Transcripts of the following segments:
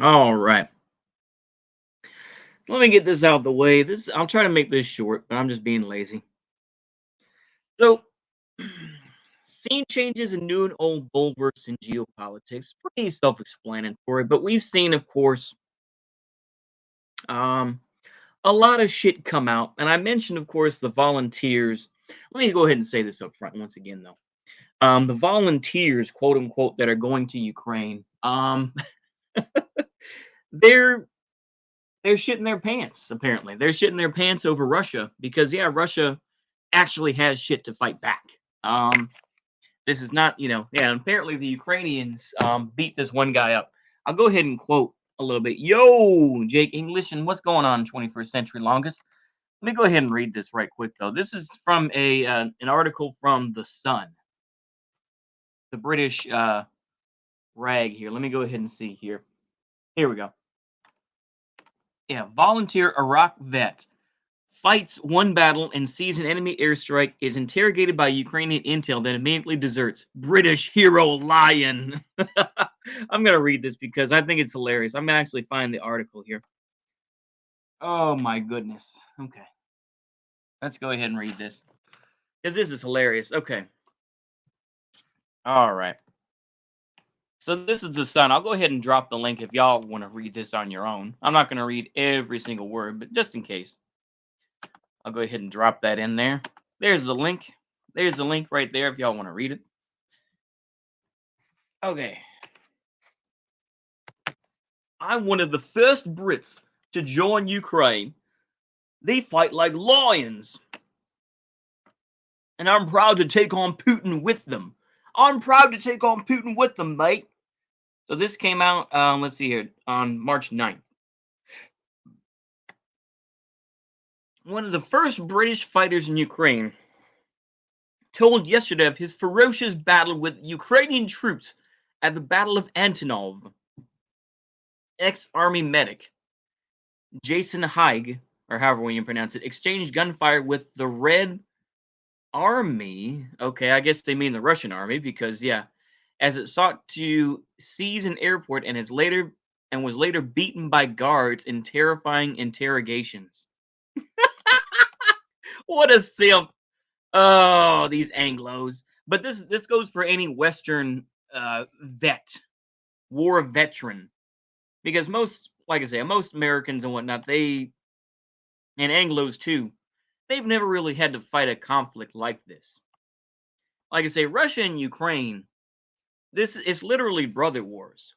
All right. Let me get this out of the way. I'll try to make this short, but I'm just being lazy. So, scene changes in new and old bulwarks in geopolitics. Pretty self-explanatory, but we've seen, of course, um, a lot of shit come out. And I mentioned, of course, the volunteers. Let me go ahead and say this up front once again, though. The volunteers, quote unquote, that are going to Ukraine, they're they're shitting their pants. Apparently, they're shitting their pants over Russia because yeah, Russia actually has shit to fight back. Um, this is not, yeah. Apparently, the Ukrainians beat this one guy up. I'll go ahead and quote a little bit. Yo, Jake English, and what's going on, 21st Century Longest? Let me go ahead and read this right quick though. This is from a an article from the Sun, the British rag here. Let me go ahead and see here. Here we go. Yeah, volunteer Iraq vet fights one battle and sees an enemy airstrike, is interrogated by Ukrainian intel, then immediately deserts. British hero lion. I'm going to read this because I think it's hilarious. I'm going to actually find the article here. Oh my goodness. Okay. Let's go ahead and read this because this is hilarious. Okay. All right. So this is the Sun. I'll go ahead and drop the link if y'all want to read this on your own. I'm not going to read every single word, but just in case, I'll go ahead and drop that in there. There's the link. There's the link right there if y'all want to read it. Okay. I'm one of the first Brits to join Ukraine. They fight like lions. And I'm proud to take on Putin with them. I'm proud to take on Putin with them, mate. So this came out, let's see here, on March 9th. One of the first British fighters in Ukraine told yesterday of his ferocious battle with Ukrainian troops at the Battle of Antonov. Ex-army medic Jason Haig, or however you pronounce it, exchanged gunfire with the Red Army. Okay, I guess they mean the Russian army because yeah, as it sought to seize an airport and was later beaten by guards in terrifying interrogations. What a simp! Oh, these Anglos. But this goes for any Western vet, war veteran, because most, like I say, most Americans and whatnot, and Anglos too, they've never really had to fight a conflict like this. Like I say, Russia and Ukraine, this is literally brother wars.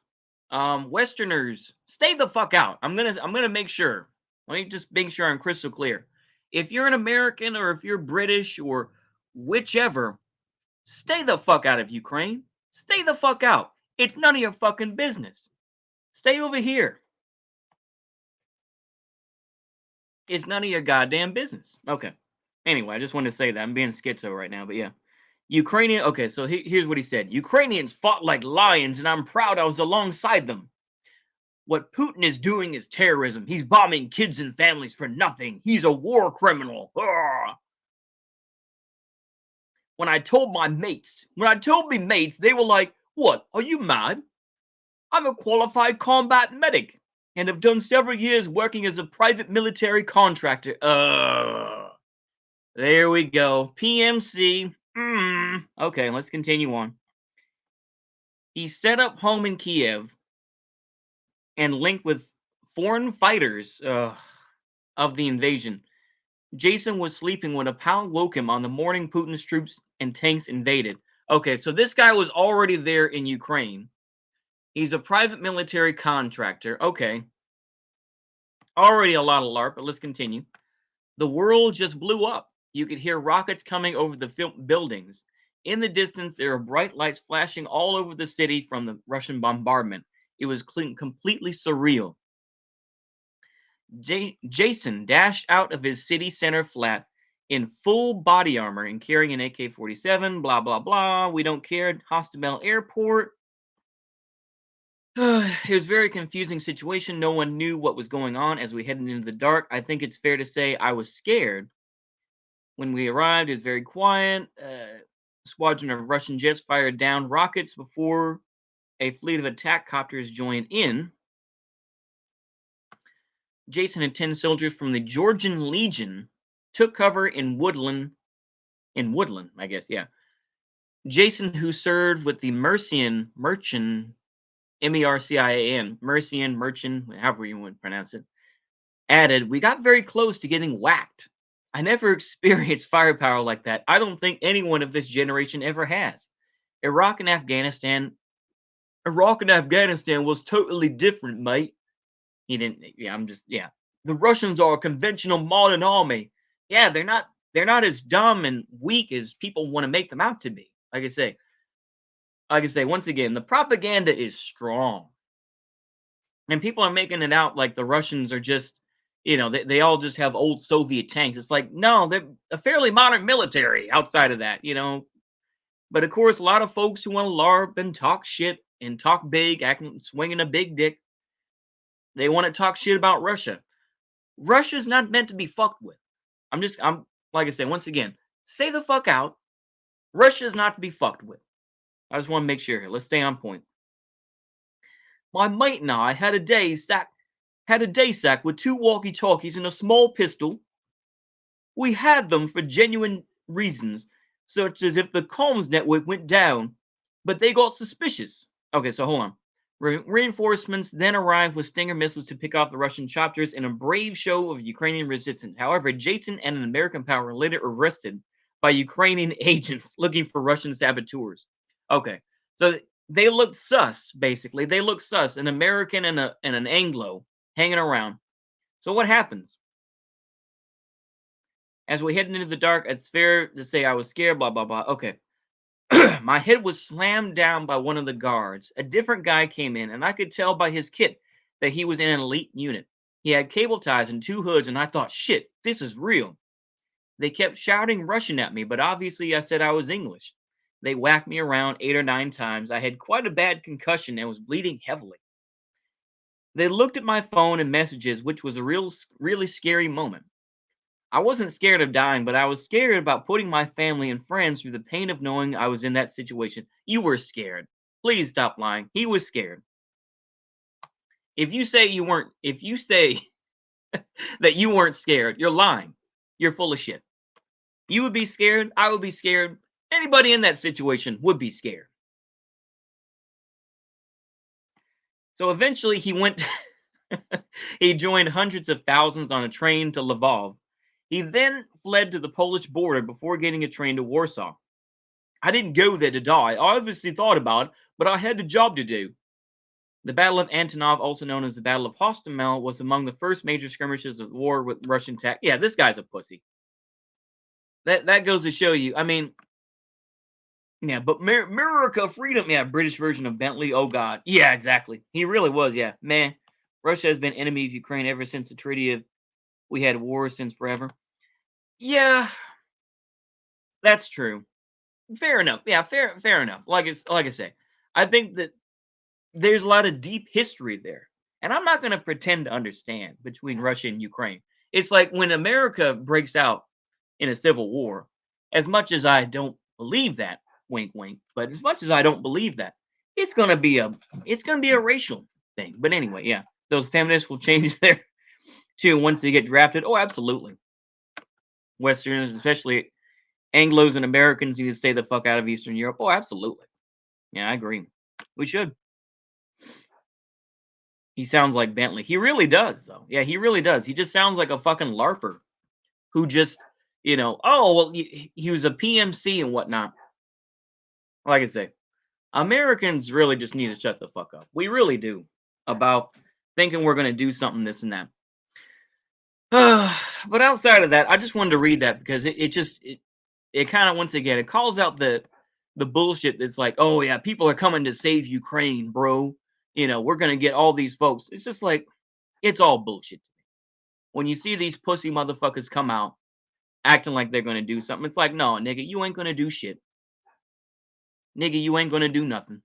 Westerners, stay the fuck out. I'm gonna make sure. Let me just make sure I'm crystal clear. If you're an American or if you're British or whichever, stay the fuck out of Ukraine. Stay the fuck out. It's none of your fucking business. Stay over here. It's none of your goddamn business. Okay. Anyway, I just wanted to say that. I'm being schizo right now, but yeah. Ukrainian. Okay, so here's what he said: Ukrainians fought like lions, and I'm proud I was alongside them. What Putin is doing is terrorism. He's bombing kids and families for nothing. He's a war criminal. Ugh. When I told me mates, they were like, "What? Are you mad? I'm a qualified combat medic and have done several years working as a private military contractor." There we go. PMC. Okay, let's continue on. He set up home in Kiev and linked with foreign fighters of the invasion. Jason was sleeping when a pal woke him on the morning Putin's troops and tanks invaded. Okay, so this guy was already there in Ukraine. He's a private military contractor. Okay. Already a lot of LARP, but let's continue. The world just blew up. You could hear rockets coming over the buildings. In the distance, there are bright lights flashing all over the city from the Russian bombardment. It was completely surreal. Jason dashed out of his city center flat in full body armor and carrying an AK-47. Blah, blah, blah. We don't care. Hostomel Airport. It was a very confusing situation. No one knew what was going on as we headed into the dark. I think it's fair to say I was scared. When we arrived, it was very quiet. Squadron of Russian jets fired down rockets before a fleet of attack copters joined in. Jason and 10 soldiers from the Georgian Legion took cover in Woodland. In Woodland, I guess, yeah. Jason, who served with the Mercian, Mercian, Mercian, however you want to pronounce it, added, "We got very close to getting whacked. I never experienced firepower like that. I don't think anyone of this generation ever has. Iraq and Afghanistan was totally different, mate." He didn't. Yeah, I'm just. Yeah, the Russians are a conventional modern army. Yeah, they're not. They're not as dumb and weak as people want to make them out to be. Like I say, once again, the propaganda is strong, and people are making it out like the Russians are just, they all just have old Soviet tanks. It's like, no, they're a fairly modern military outside of that. But of course, a lot of folks who want to LARP and talk shit and talk big, acting, swinging a big dick, they want to talk shit about Russia. Russia's not meant to be fucked with. I'm like I said, once again, say the fuck out. Russia's not to be fucked with. I just want to make sure here. Let's stay on point. My mate and I had a day sack with 2 walkie-talkies and a small pistol. We had them for genuine reasons, such as if the comms network went down, but they got suspicious. Okay, so hold on. Reinforcements then arrived with Stinger missiles to pick off the Russian chopters in a brave show of Ukrainian resistance. However, Jason and an American power were later arrested by Ukrainian agents looking for Russian saboteurs. Okay, so they looked sus, basically. They looked sus, an American and an Anglo hanging around. So what happens? As we head into the dark, it's fair to say I was scared, blah, blah, blah. Okay. My head was slammed down by one of the guards. A different guy came in, and I could tell by his kit that he was in an elite unit. He had cable ties and 2 hoods, and I thought, shit, this is real. They kept shouting Russian at me, but obviously I said I was English. They whacked me around 8 or 9 times. I had quite a bad concussion and was bleeding heavily. They looked at my phone and messages, which was a really scary moment. I wasn't scared of dying, but I was scared about putting my family and friends through the pain of knowing I was in that situation. You were scared. Please stop lying. He was scared. If you say you weren't, if you say that you weren't scared, you're lying. You're full of shit. You would be scared. I would be scared. Anybody in that situation would be scared. So eventually he went, he joined hundreds of thousands on a train to Lvov. He then fled to the Polish border before getting a train to Warsaw. I didn't go there to die. I obviously thought about it, but I had a job to do. The Battle of Antonov, also known as the Battle of Hostomel, was among the first major skirmishes of the war with Russian attack. Yeah, this guy's a pussy. That goes to show you. I mean, yeah, but America Freedom, yeah, British version of Bentley. Oh God, yeah, exactly. He really was. Yeah, man. Russia has been enemy of Ukraine ever since the treaty of. We had wars since forever. Yeah, that's true. Fair enough. Yeah, fair enough. Like I say, I think that there's a lot of deep history there. And I'm not going to pretend to understand between Russia and Ukraine. It's like when America breaks out in a civil war, as much as I don't believe that, wink wink, but as much as I don't believe that, it's going to be a racial thing. But anyway, yeah. Those feminists will change their tune once they get drafted. Oh, absolutely. Westerners, especially Anglos and Americans, need to stay the fuck out of Eastern Europe. Oh, absolutely. Yeah, I agree. We should. He sounds like Bentley. He really does, though. Yeah, he really does. He just sounds like a fucking LARPer who just, oh, well, he was a PMC and whatnot. Like I say, Americans really just need to shut the fuck up. We really do. About thinking we're going to do something, this and that. But outside of that, I just wanted to read that because it kind of, once again, it calls out the bullshit that's like, oh yeah, people are coming to save Ukraine, bro. We're gonna get all these folks. It's just like, it's all bullshit to me. When you see these pussy motherfuckers come out acting like they're gonna do something, it's like, no, nigga, you ain't gonna do shit. Nigga, you ain't gonna do nothing.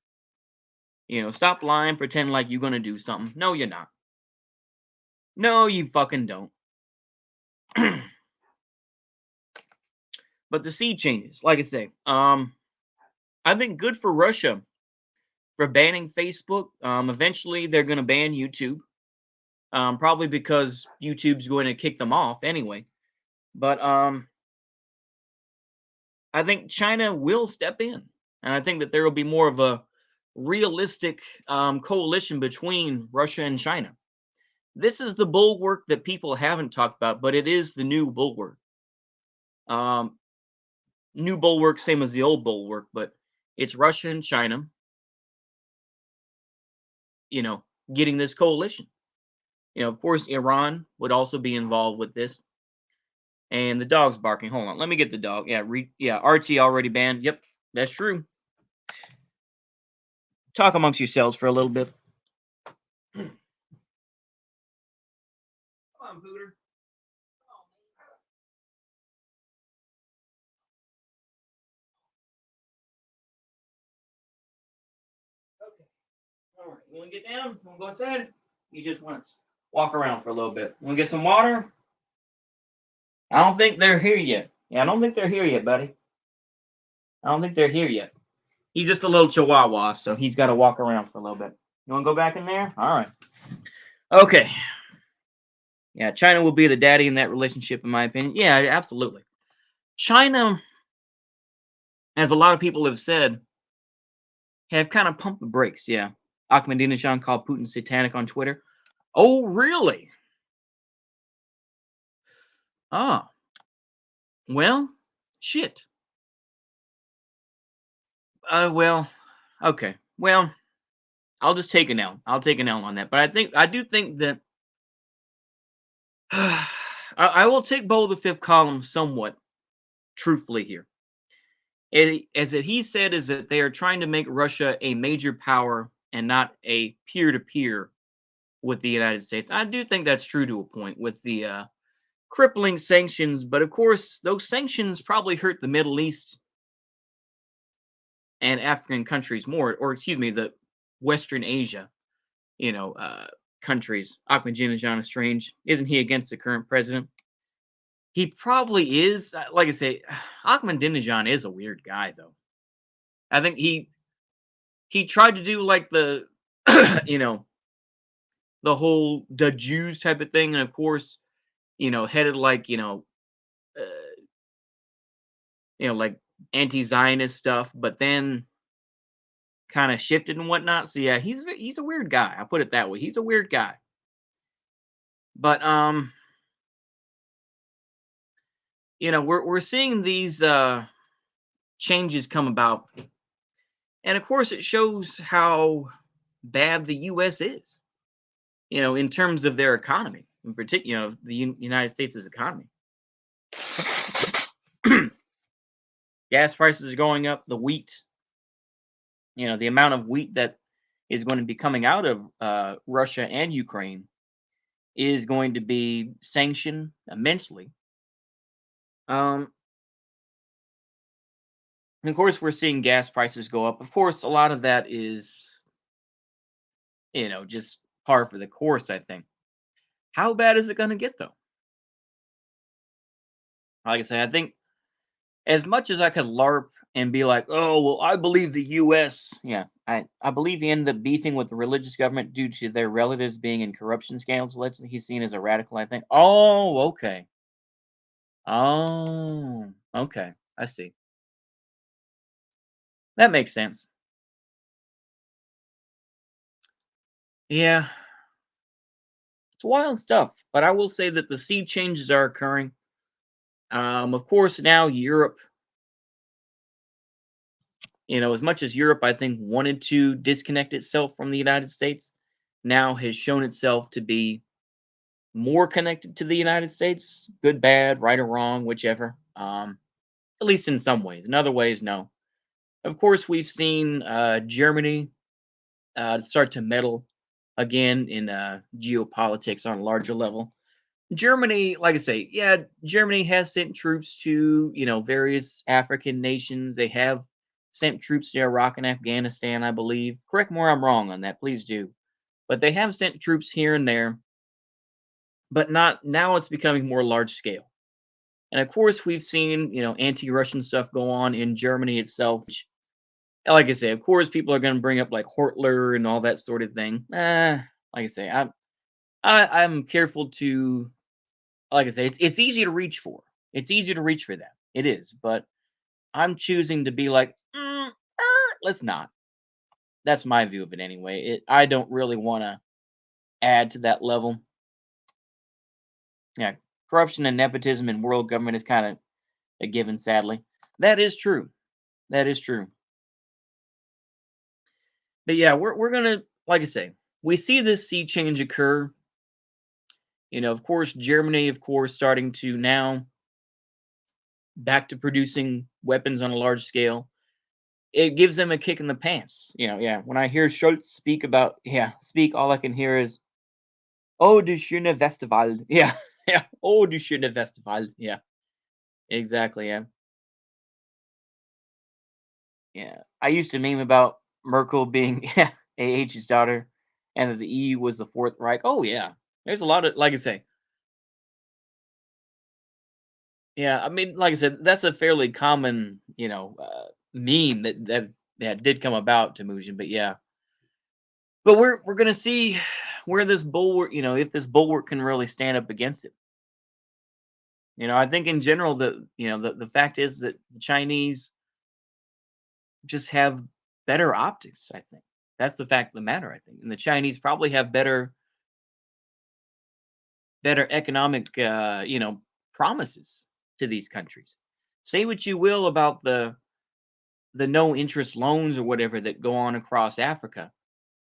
Stop lying, pretend like you're gonna do something. No, you're not. No, you fucking don't. But the sea changes, like I say. I think good for Russia for banning Facebook. Eventually, they're going to ban YouTube. Probably because YouTube's going to kick them off anyway. But I think China will step in, and I think that there will be more of a realistic coalition between Russia and China. This is the bulwark that people haven't talked about, but it is the new bulwark. Um, New bulwark, same as the old bulwark, but it's Russia and China, you know, getting this coalition. Of course, Iran would also be involved with this. And the dog's barking. Hold on, let me get the dog. Yeah, yeah, Archie already banned. Yep, that's true. Talk amongst yourselves for a little bit. Come on, Pooter. Okay. All right. You want to get down? You want to go outside? You just want to walk around for a little bit. Want to get some water? I don't think they're here yet. Yeah, I don't think they're here yet, buddy. I don't think they're here yet. He's just a little chihuahua, so he's got to walk around for a little bit. You want to go back in there? All right. Okay. Yeah, China will be the daddy in that relationship, in my opinion. Yeah, absolutely. China, as a lot of people have said, have kind of pumped the brakes. Yeah. Ahmadinejad called Putin satanic on Twitter. Oh, really? Oh, well, shit. Well, okay. Well, I'll just take an L. I'll take an L on that. But I do think that I will take Bo the fifth column somewhat truthfully here. As he said, is that they are trying to make Russia a major power and not a peer to peer with the United States. I do think that's true to a point with the crippling sanctions, but of course, those sanctions probably hurt the Middle East and African countries more, or excuse me, the Western Asia, you know, uh, countries. Ahmadinejad is strange. Isn't he against the current president? He probably is. Like I say, Ahmadinejad is a weird guy, though. I think he tried to do like the, you know, the whole the Jews type of thing, and of course, headed like uh, like anti-Zionist stuff, but then kind of shifted and whatnot. So yeah, he's a weird guy. I put it that way. He's a weird guy. But we're seeing these changes come about, and of course, it shows how bad the U.S. is. In terms of their economy, in particular, the United States' economy. Gas prices are going up. The wheat, the amount of wheat that is going to be coming out of Russia and Ukraine is going to be sanctioned immensely. Um, and of course, we're seeing gas prices go up. Of course, a lot of that is, just par for the course, I think. How bad is it going to get, though? Like I said, I think as much as I could LARP and be like, oh, well, I believe the U.S. Yeah, I believe he ended up beefing with the religious government due to their relatives being in corruption scandals. Allegedly, he's seen as a radical, I think. Oh, okay. Oh, okay. I see. That makes sense. Yeah, it's wild stuff. But I will say that the sea changes are occurring. Of course, now Europe, as much as Europe, I think, wanted to disconnect itself from the United States, now has shown itself to be more connected to the United States. Good, bad, right or wrong, whichever. At least in some ways. In other ways, no. Of course, we've seen Germany start to meddle again in geopolitics on a larger level. Germany, like I say, yeah, Germany has sent troops to, various African nations. They have sent troops to Iraq and Afghanistan, I believe. Correct me where I'm wrong on that, please do. But they have sent troops here and there, but not now. It's becoming more large scale. And of course, we've seen, anti-Russian stuff go on in Germany itself. Like I say, of course, people are going to bring up like Hortler and all that sort of thing. Like I say, I'm careful to, like I say, it's easy to reach for. It's easy to reach for that. It is, but I'm choosing to be like, let's not. That's my view of it anyway. I don't really want to add to that level. Yeah, corruption and nepotism in world government is kind of a given, sadly. That is true. That is true. But yeah, we're gonna, like I say, we see this sea change occur. Of course, Germany, of course, starting to now back to producing weapons on a large scale. It gives them a kick in the pants. Yeah. When I hear Schultz speak, all I can hear is, "Oh, du schöne Westerwald." Yeah, yeah. Oh, du schöne Westerwald. Yeah, exactly. Yeah, yeah. I used to meme about Merkel being yeah, AH's daughter, and that the EU was the Fourth Reich. Oh yeah, there's a lot of, like I say, yeah. I mean, like I said, that's a fairly common meme that did come about to Mujin. But yeah, but we're gonna see where this bulwark, if this bulwark can really stand up against it. I think in general the fact is that the Chinese just have better optics. I think that's the fact of the matter. I think, and the Chinese probably have better economic promises to these countries. Say what you will about the no interest loans or whatever that go on across Africa.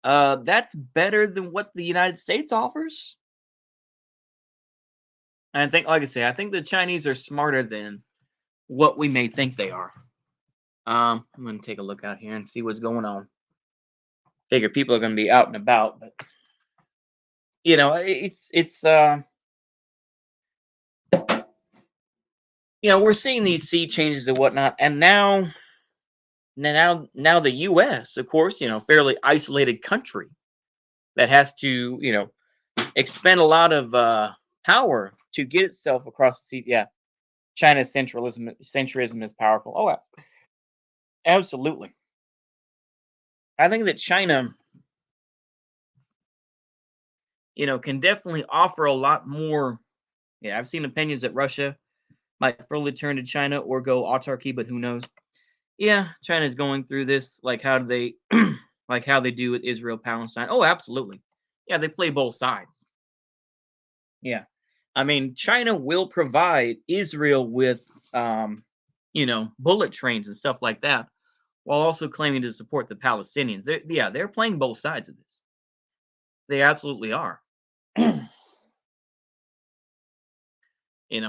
That's better than what the United States offers. And I think, like I say, I think the Chinese are smarter than what we may think they are. I'm gonna take a look out here and see what's going on. Figure people are gonna be out and about, but we're seeing these sea changes and whatnot, and now the U.S., of course, fairly isolated country that has to expend a lot of power to get itself across the sea. Yeah, China's centralism is powerful. Oh, absolutely. I think that China, can definitely offer a lot more. Yeah, I've seen opinions that Russia might fully turn to China or go autarky, but who knows? Yeah, China's going through this. Like how do they, like how they do with Israel, Palestine? Oh, absolutely. Yeah, they play both sides. Yeah, I mean, China will provide Israel with, bullet trains and stuff like that, while also claiming to support the Palestinians. They're playing both sides of this. They absolutely are.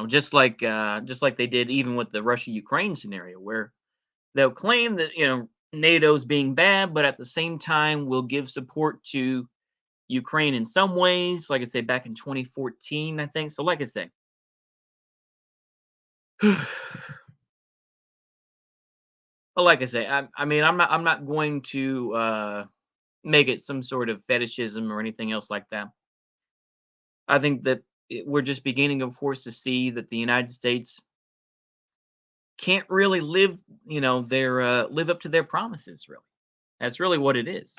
Just like they did even with the Russia Ukraine scenario, where they'll claim that NATO's being bad, but at the same time will give support to Ukraine in some ways. Like I say, back in 2014, I think. So, like I say, well, like I say, I mean, I'm not going to make it some sort of fetishism or anything else like that. I think that we're just beginning, of course, to see that the United States can't really live up to their promises. Really, that's really what it is.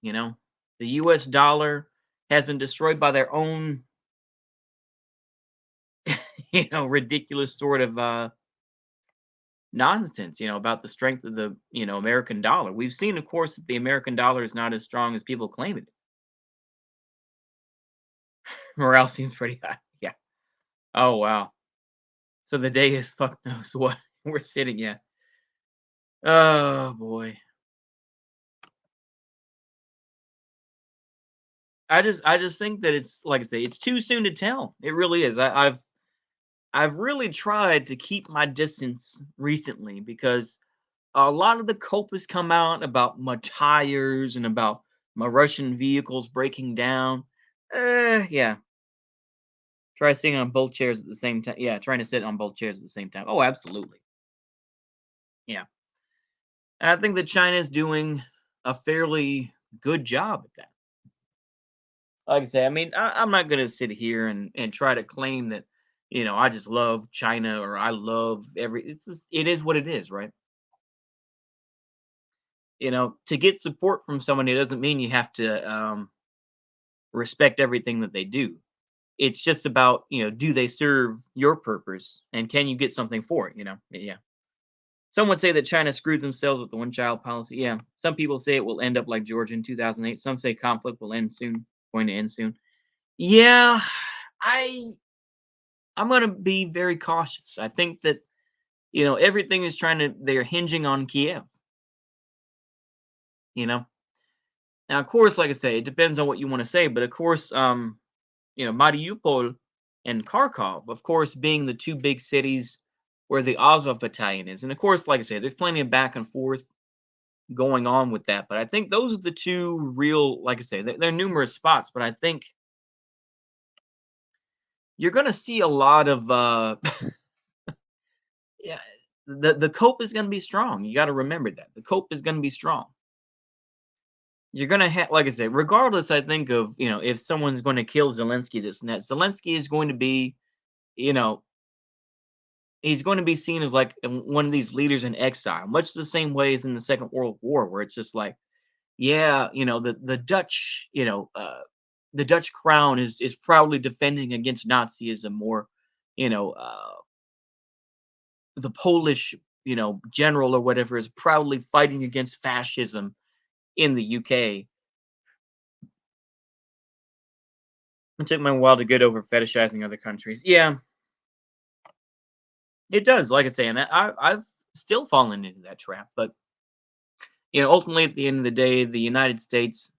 You know, the U.S. dollar has been destroyed by their own, ridiculous sort of nonsense. About the strength of the American dollar. We've seen, of course, that the American dollar is not as strong as people claim it is. Morale seems pretty high. Yeah. Oh wow. So the day is fuck knows what we're sitting at. Oh boy. I just think that it's, like I say, it's too soon to tell. It really is. I've really tried to keep my distance recently because a lot of the cope has come out about my tires and about my Russian vehicles breaking down. Yeah. Try sitting on both chairs at the same time. Yeah, trying to sit on both chairs at the same time. Oh, absolutely. Yeah. And I think that China is doing a fairly good job at that. Like I say, I mean, I'm not going to sit here and try to claim that, I just love China or I love it's just, it is what it is, right? To get support from somebody doesn't mean you have to respect everything that they do. It's just about, do they serve your purpose and can you get something for it? Yeah. Some would say that China screwed themselves with the one child policy. Yeah. Some people say it will end up like Georgia in 2008. Some say conflict will end soon, going to end soon. Yeah, I I'm going to be very cautious. I think that, everything is they're hinging on Kiev, you know. Now, of course, like I say, it depends on what you want to say, but of course, Mariupol and Kharkov, of course, being the two big cities where the Azov battalion is. And of course, like I say, there's plenty of back and forth going on with that. But I think those are the two real, like I say, there are numerous spots, but I think you're going to see a lot of, yeah, the cope is going to be strong. You got to remember that. The cope is going to be strong. You're gonna have, like I said, regardless, I think of, if someone's going to kill Zelensky, this and that, Zelensky is going to be, you know, he's going to be seen as like one of these leaders in exile, much the same way as in the Second World War, where it's just like, yeah, the Dutch, the Dutch crown is proudly defending against Nazism, or, you know, uh, the Polish, general or whatever is proudly fighting against fascism in the UK. It took me a while to get over fetishizing other countries. Yeah, it does. Like I say, and I've still fallen into that trap. But ultimately, at the end of the day, the United States,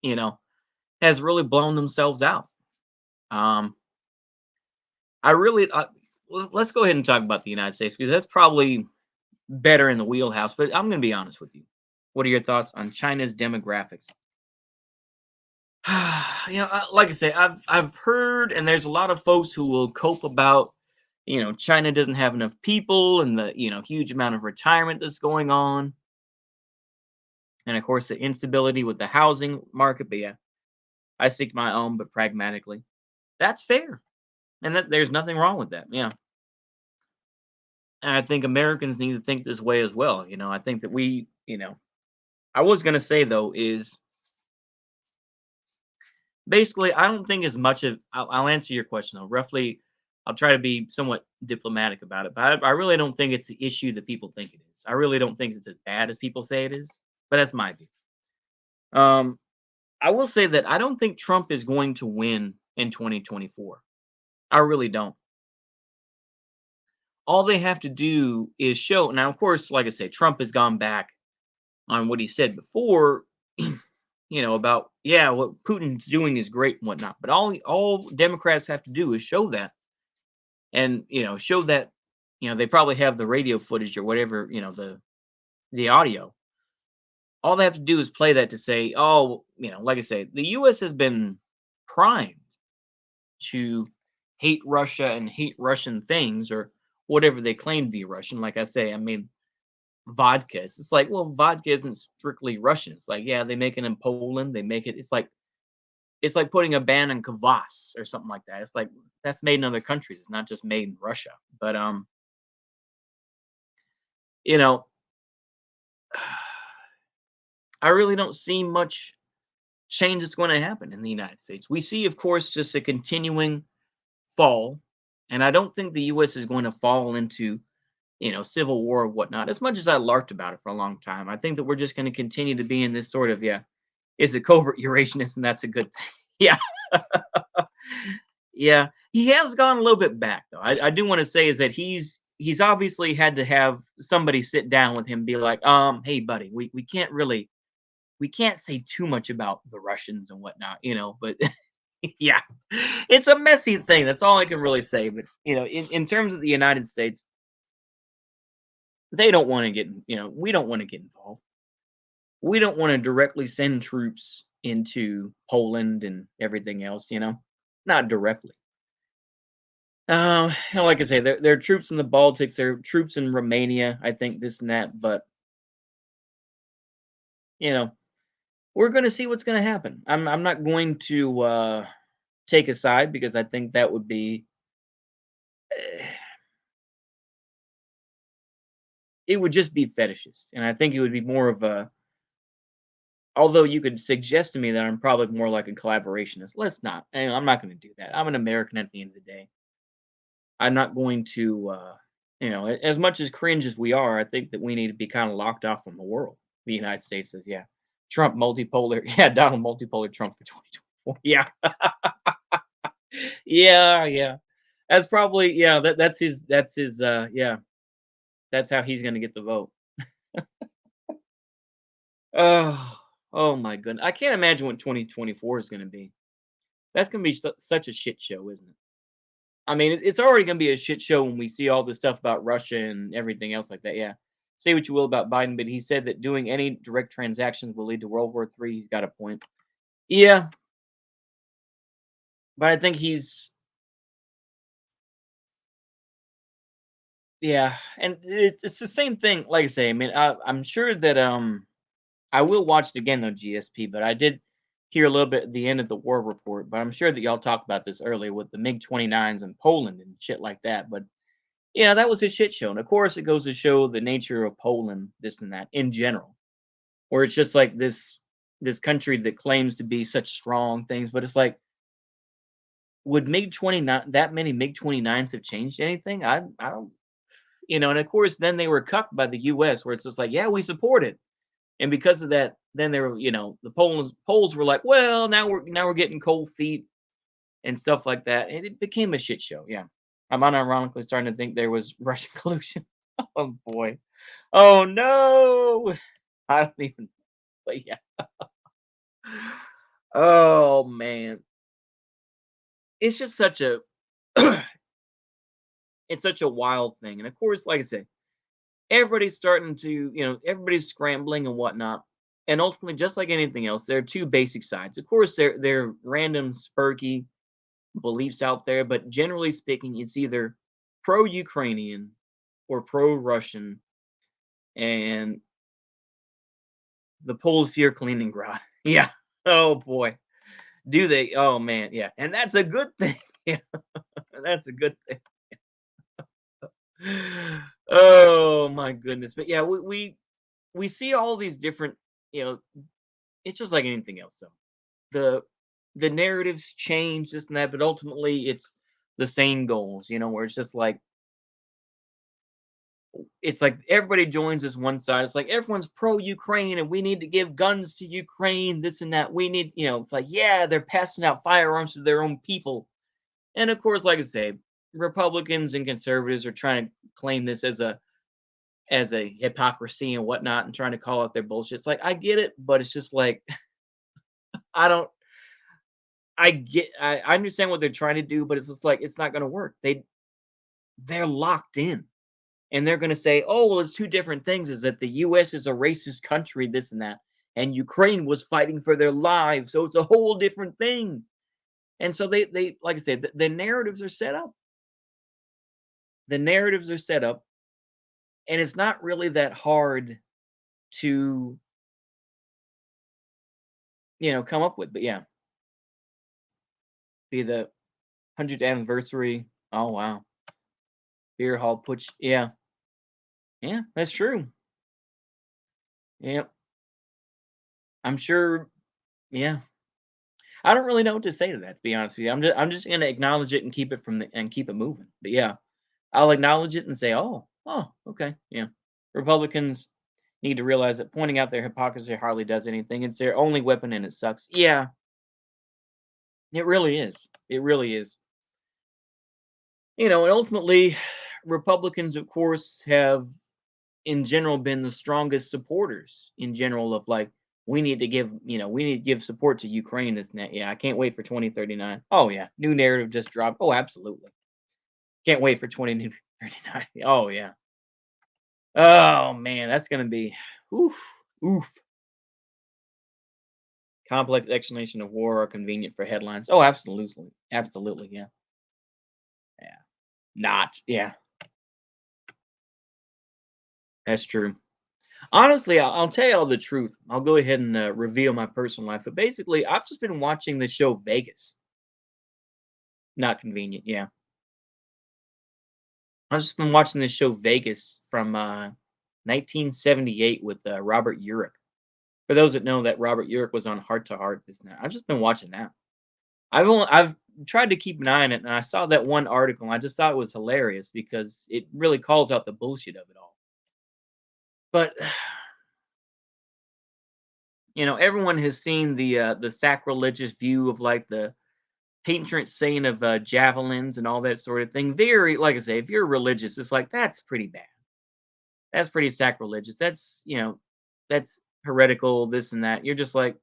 you know, has really blown themselves out. Um, I really, let's go ahead and talk about the United States because that's probably better in the wheelhouse. But I'm going to be honest with you. What are your thoughts on China's demographics? Like I say, I've heard, and there's a lot of folks who will cope about, China doesn't have enough people, and the huge amount of retirement that's going on, and of course the instability with the housing market. But yeah, I stick to my own, but pragmatically, that's fair, and that there's nothing wrong with that. Yeah, and I think Americans need to think this way as well. I think that I was gonna say though is basically, I don't think as much of I'll answer your question though. Roughly, I'll try to be somewhat diplomatic about it, but I really don't think it's the issue that people think it is. I really don't think it's as bad as people say it is, but that's my view. Um, I will say that I don't think Trump is going to win in 2024. I really don't. All they have to do is show. Now, of course, like I say, Trump has gone back on what he said before, about, yeah, what Putin's doing is great and whatnot. But all Democrats have to do is show that, and show that, they probably have the radio footage or whatever, the audio. All they have to do is play that to say, oh, like I say, the U.S. has been primed to hate Russia and hate Russian things or whatever they claim to be Russian. Like I say, I mean, vodka. It's like, well, vodka isn't strictly Russian. It's like, yeah, they make it in Poland. They make it. It's like putting a ban on kvass or something like that. It's like that's made in other countries. It's not just made in Russia. But you know, I really don't see much change that's going to happen in the United States. We see, of course, just a continuing fall, and I don't think the U.S. is going to fall into civil war or whatnot. As much as I larked about it for a long time, I think that we're just going to continue to be in this sort of, yeah, is a covert Eurasianist, and that's a good thing. Yeah, yeah. He has gone a little bit back, though. I do want to say is that he's obviously had to have somebody sit down with him, and be like, hey, buddy, we can't say too much about the Russians and whatnot, but yeah, it's a messy thing. That's all I can really say. But in terms of the United States, they don't want to get, we don't want to get involved. We don't want to directly send troops into Poland and everything else, not directly. Like I say, there are troops in the Baltics, there are troops in Romania, I think this and that, but you know, we're going to see what's going to happen. I'm not going to take a side because I think that would be eh, it would just be fetishist, and I think it would be more of a although you could suggest to me that I'm probably more like a collaborationist. Let's not. I'm not going to do that. I'm an American at the end of the day. I'm not going to, as much as cringe as we are, I think that we need to be kind of locked off from the world. The United States says, yeah. Trump multipolar, yeah, Donald multipolar Trump for 2024. Yeah, yeah, yeah. That's probably yeah. That's his. Yeah, that's how he's gonna get the vote. Oh, oh my goodness. I can't imagine what 2024 is gonna be. That's gonna be such a shit show, isn't it? I mean, it's already gonna be a shit show when we see all this stuff about Russia and everything else like that. Yeah. Say what you will about Biden, but he said that doing any direct transactions will lead to World War III. He's got a point. Yeah, but I think he's yeah, and it's the same thing. Like I say, I mean, I'm sure that I will watch it again though, GSP. But I did hear a little bit at the end of the war report. But I'm sure that y'all talked about this earlier with the MiG-29s and Poland and shit like that. But yeah, that was a shit show. And of course, it goes to show the nature of Poland, this and that in general, where it's just like this country that claims to be such strong things, but it's like, would MiG-29 that many MiG-29s have changed anything? I don't, and of course, then they were cucked by the U.S., where it's just like, yeah, we support it, and because of that, then they were, the Poles were like, well, now we're getting cold feet and stuff like that, and it became a shit show. Yeah, I'm unironically starting to think there was Russian collusion. Oh boy. Oh no. I don't even but yeah. Oh man. It's just such a it's such a wild thing. And of course, like I said, everybody's starting to, everybody's scrambling and whatnot. And ultimately, just like anything else, there are two basic sides. Of course, there are random spurky beliefs out there, but generally speaking, it's either pro-Ukrainian or pro-Russian, and the Poles fear Kaliningrad. Yeah. Oh boy. Do they? Oh man, yeah. And that's a good thing. Yeah. That's a good thing. Oh my goodness. But yeah, we see all these different, you know, it's just like anything else. So the the narratives change this and that, but ultimately it's the same goals, where it's like everybody joins this one side. It's like everyone's pro Ukraine and we need to give guns to Ukraine, this and that. We need, it's like, yeah, they're passing out firearms to their own people. And of course, like I say, Republicans and conservatives are trying to claim this as a hypocrisy and whatnot and trying to call out their bullshit. It's like I get it, but it's just like I don't I understand what they're trying to do, but it's just like it's not gonna work. They're locked in. And they're gonna say, "Oh, well, it's two different things. Is that the US is a racist country, this and that, and Ukraine was fighting for their lives, so it's a whole different thing." And so they like I said, the narratives are set up. The narratives are set up, and it's not really that hard to, come up with. But yeah, be the 100th anniversary. Oh wow, beer hall putsch. Yeah, yeah, that's true. Yeah, I'm sure. Yeah, I don't really know what to say to that. To be honest with you, I'm just gonna acknowledge it and keep it moving. But yeah, I'll acknowledge it and say, oh, okay, yeah. Republicans need to realize that pointing out their hypocrisy hardly does anything. It's their only weapon, and it sucks. Yeah, it really is. It really is. And ultimately, Republicans, of course, have in general been the strongest supporters in general of like we need to give support to Ukraine this and that. Yeah, I can't wait for 2039. Oh yeah, new narrative just dropped. Oh, absolutely. Can't wait for 2039. Oh yeah. Oh man, that's gonna be oof oof. Complex explanation of war are convenient for headlines. Oh, absolutely. Absolutely, yeah. Yeah. Not. Yeah, that's true. Honestly, I'll tell you all the truth. I'll go ahead and reveal my personal life. But basically, I've just been watching the show Vegas. Not convenient. Yeah. I've just been watching this show Vegas from 1978 with Robert Urich. For those that know that Robert Urich was on Heart to Heart this night, I've just been watching that. I've tried to keep an eye on it, and I saw that one article, and I just thought it was hilarious because it really calls out the bullshit of it all. But everyone has seen the sacrilegious view of like the patron saint of javelins and all that sort of thing. Very, like I say, if you're religious, it's like that's pretty bad. That's pretty sacrilegious. That's heretical. This and that. You're just like,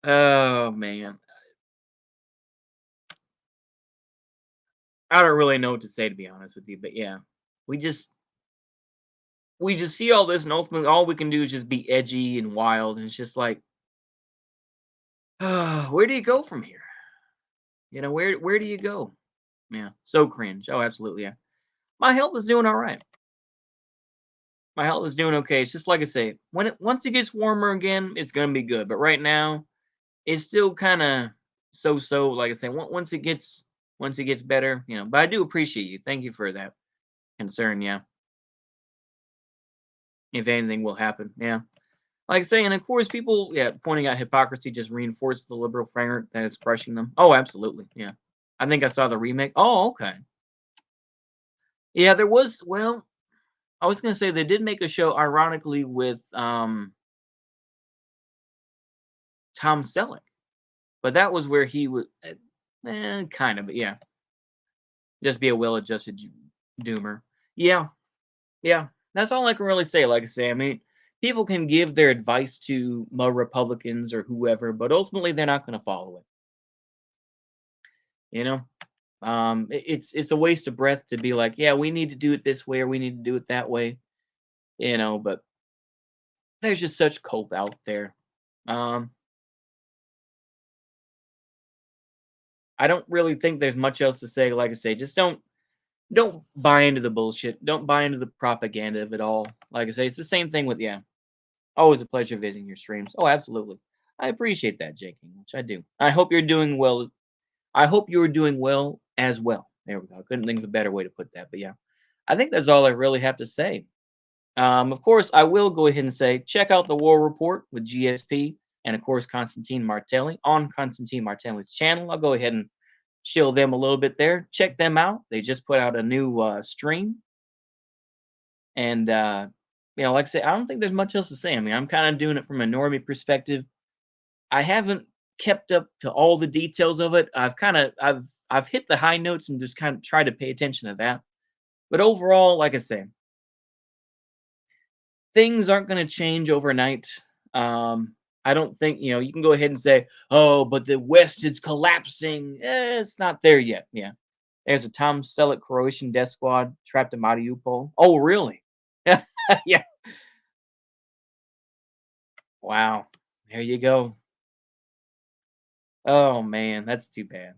oh man, I don't really know what to say to be honest with you. But yeah, we just we just see all this, and ultimately, all we can do is just be edgy and wild, and it's just like, where do you go from here? Where do you go? Yeah, so cringe. Oh, absolutely. Yeah, my health is doing all right. My health is doing okay. It's just like I say, once it gets warmer again, it's gonna be good. But right now, it's still kind of so. Like I say, once it gets better. But I do appreciate you. Thank you for that concern. Yeah, if anything will happen. Yeah. Like I say, and of course, people, yeah, pointing out hypocrisy just reinforces the liberal framework that is crushing them. Oh, absolutely. Yeah. I think I saw the remake. Oh, okay. Yeah, there was, well, I was going to say they did make a show, ironically, with Tom Selleck, but that was where he was, kind of, but yeah, just be a well adjusted doomer. Yeah. Yeah. That's all I can really say. Like I say, I mean, people can give their advice to more Republicans or whoever, but ultimately they're not going to follow it. You know, it's a waste of breath to be like, yeah, we need to do it this way or we need to do it that way. But there's just such cope out there. Um, I don't really think there's much else to say. Like I say, just don't buy into the bullshit. Don't buy into the propaganda of it all. Like I say, it's the same thing with, yeah. Always a pleasure visiting your streams. Oh, absolutely. I appreciate that, Jake English. I do. I hope you're doing well. I hope you're doing well as well. There we go. I couldn't think of a better way to put that. But yeah, I think that's all I really have to say. Of course, I will go ahead and say check out the War Report with GSP and, of course, Constantine Martelli on Constantine Martelli's channel. I'll go ahead and chill them a little bit there. Check them out. They just put out a new stream. And, like I say, I don't think there's much else to say. I mean, I'm kind of doing it from a normie perspective. I haven't kept up to all the details of it. I've hit the high notes and just kind of tried to pay attention to that. But overall, like I say, things aren't going to change overnight. I don't think, you can go ahead and say, oh, but the West is collapsing. It's not there yet. Yeah. There's a Tom Selleck Croatian death squad trapped in Mariupol. Oh, really? Yeah. Wow. There you go. Oh, man. That's too bad.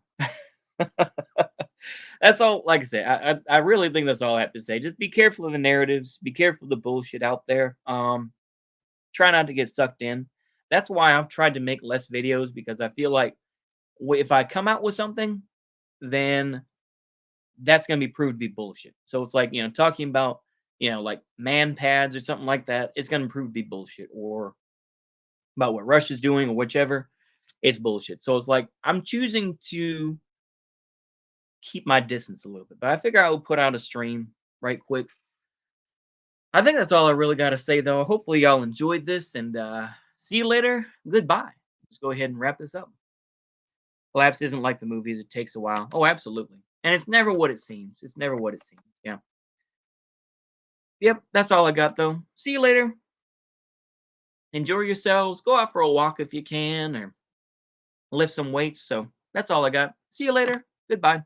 That's all. Like I say, I really think that's all I have to say. Just be careful of the narratives. Be careful of the bullshit out there. Try not to get sucked in. That's why I've tried to make less videos because I feel like if I come out with something, then that's going to be proved to be bullshit. So it's like, talking about, like man pads or something like that, it's going to prove to be bullshit. Or about what Russia's doing or whichever, it's bullshit. So it's like I'm choosing to keep my distance a little bit. But I figure I will put out a stream right quick. I think that's all I really got to say, though. Hopefully, y'all enjoyed this and see you later. Goodbye. Let's go ahead and wrap this up. Collapse isn't like the movies, it takes a while. Oh, absolutely. And it's never what it seems. It's never what it seems. Yeah. Yep. That's all I got, though. See you later. Enjoy yourselves. Go out for a walk if you can or lift some weights. So that's all I got. See you later. Goodbye.